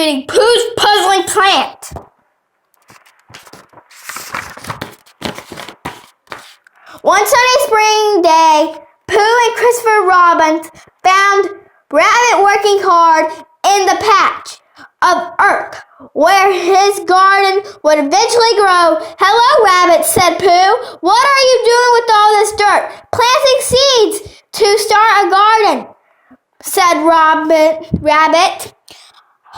reading Pooh's Puzzling Plant. One sunny spring day, Pooh and Christopher Robin found Rabbit working hard in the patch of earth where his garden would eventually grow. "Hello, Rabbit," said Pooh. "What are you doing with all this dirt?" "Planting seeds to start a garden," said Rabbit.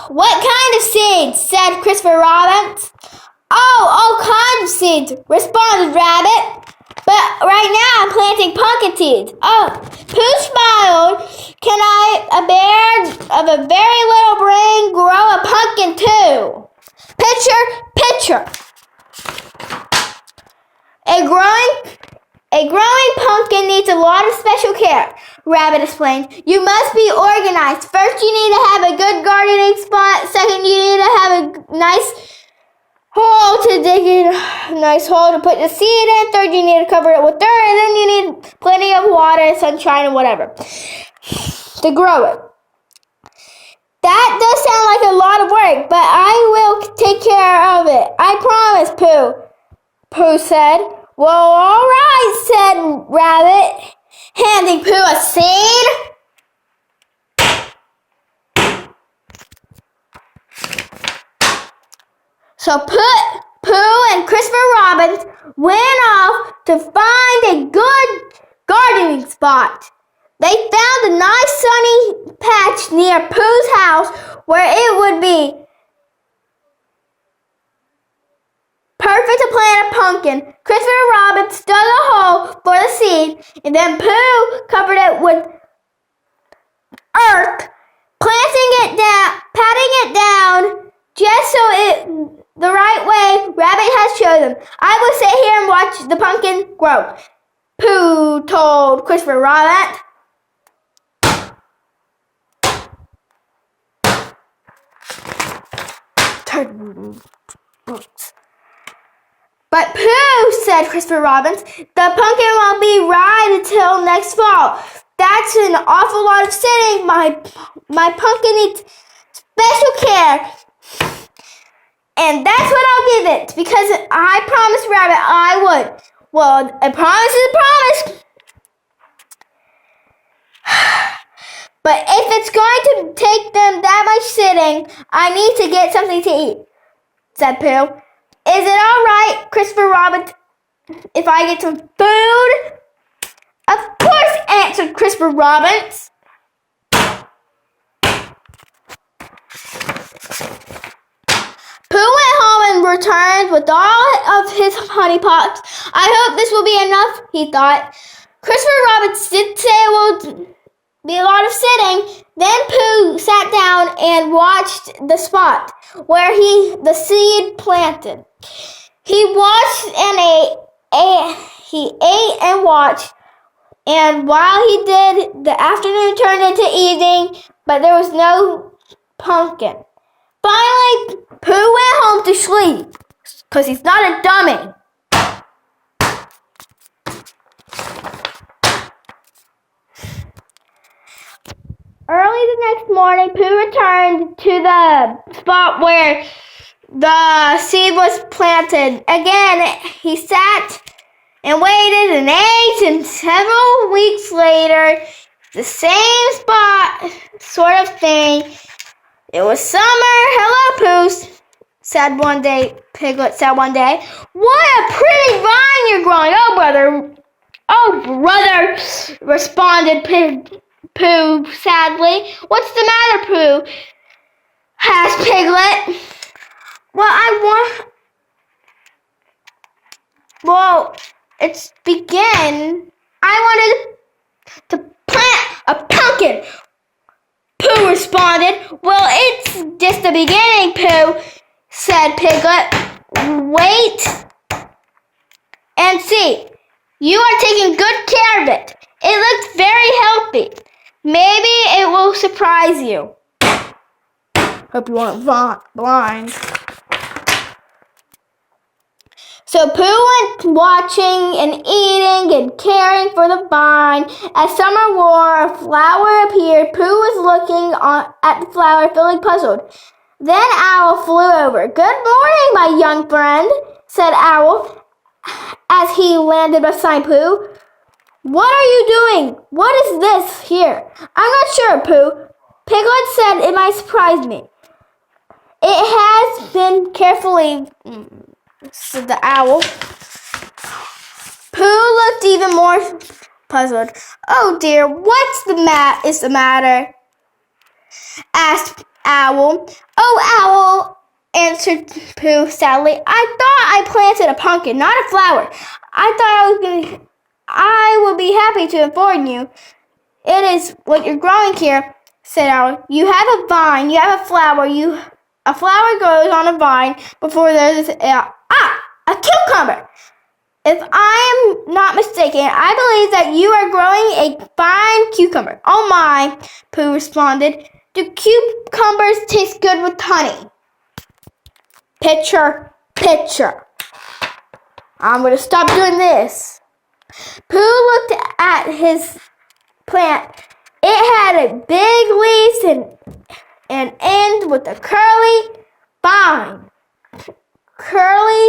"What kind of seeds?" said Christopher Robin. "Oh, all kinds of seeds," responded Rabbit. "But right now I'm planting pumpkin seeds." "Oh," Pooh smiled. "Can a bear of a very little brain grow a pumpkin too?" Picture. A growing pumpkin needs a lot of special care, Rabbit explained. "You must be organized. First, you need to have a good gardening spot. Second, you need to have a nice hole to dig in, a nice hole to put the seed in. Third, you need to cover it with dirt, and then you need plenty of water, sunshine, and whatever to grow it." "That does sound like a lot of work, but I will take care of it. I promise, Pooh said. "Well, all right," said Rabbit, handing Pooh a seed. So Pooh and Christopher Robin went off to find a good gardening spot. They found a nice sunny patch near Pooh's house where it would be perfect to plant a pumpkin. Christopher Robin dug a hole for the seed, and then Pooh covered it with earth, patting it down just so it the right way Rabbit has chosen. "I will sit here and watch the pumpkin grow," Pooh told Christopher Robin. "But Pooh," said Christopher Robin, "the pumpkin won't be right until next fall. That's an awful lot of sitting. My pumpkin needs special care. And that's what I'll give it, because I promised Rabbit I would." "Well, a promise is a promise. But if it's going to take them that much sitting, I need to get something to eat," said Pooh. "Is it all right, Christopher Robin, if I get some food?" "Of course," answered Christopher Robin. Pooh went home and returned with all of his honey pots. "I hope this will be enough," he thought. Christopher Robin did say it will be a lot of sitting. Then Pooh sat down and watched the spot where the seed planted. He watched and ate. He ate and watched. And while he did, the afternoon turned into evening, but there was no pumpkin. Finally, Pooh went home to sleep, because he's not a dummy. Early the next morning, Pooh returned to the spot where the seed was planted. Again, he sat and waited and ate, and several weeks later, the same spot, sort of thing. It was summer. "Hello, Pooh," said one day. Piglet said one day. "What a pretty vine you're growing." "Oh, brother," responded Pooh sadly. "What's the matter, Pooh?" asked Piglet. It's begin. I wanted to plant a pumpkin," Pooh responded. "Well, it's just the beginning, Pooh," said Piglet. "Wait and see. You are taking good care of it. It looks very healthy. Maybe it will surprise you." Hope you aren't blind. So Pooh went watching and eating and caring for the vine. As summer wore, a flower appeared. Pooh was looking at the flower, feeling puzzled. Then Owl flew over. "Good morning, my young friend," said Owl as he landed beside Pooh. "What are you doing? What is this here?" "I'm not sure, Pooh. Piglet said it might surprise me." "It has been carefully," said the Owl. Pooh looked even more puzzled. "Oh dear, what's the matter?" asked Owl. "Oh, Owl," answered Pooh sadly, "I thought I planted a pumpkin, not a flower. I would be happy to inform you. It is what you're growing here," said Owl. "You have a vine, you have a flower, a flower grows on a vine before there's a cucumber. If I am not mistaken, I believe that you are growing a fine cucumber." "Oh my," Pooh responded. "Do cucumbers taste good with honey?" Picture. I'm going to stop doing this. Pooh looked at his plant. It had a big leaves and end with a curly vine. Curly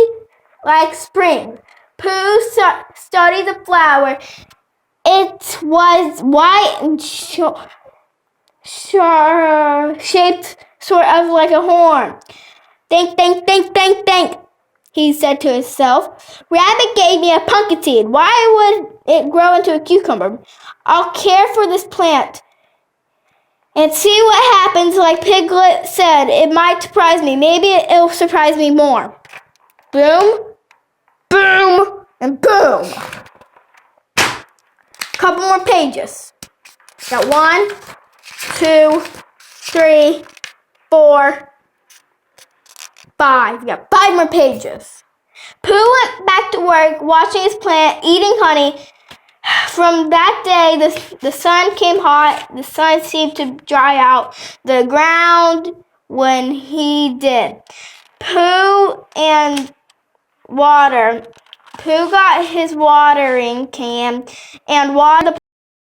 like spring. Pooh studied the flower. It was white and shaped sort of like a horn. "Think, think, think, think, think," he said to himself. "Rabbit gave me a pumpkin seed. Why would it grow into a cucumber? I'll care for this plant and see what happens. Like Piglet said, it might surprise me. Maybe it'll surprise me more." Boom, boom, and boom. Couple more pages. Got 1, 2, 3, 4, 5. We got 5 more pages. Pooh went back to work, watching his plant, eating honey. From that day, the sun came hot. The sun seemed to dry out the ground when he did. Pooh and water. Pooh got his watering can and watered the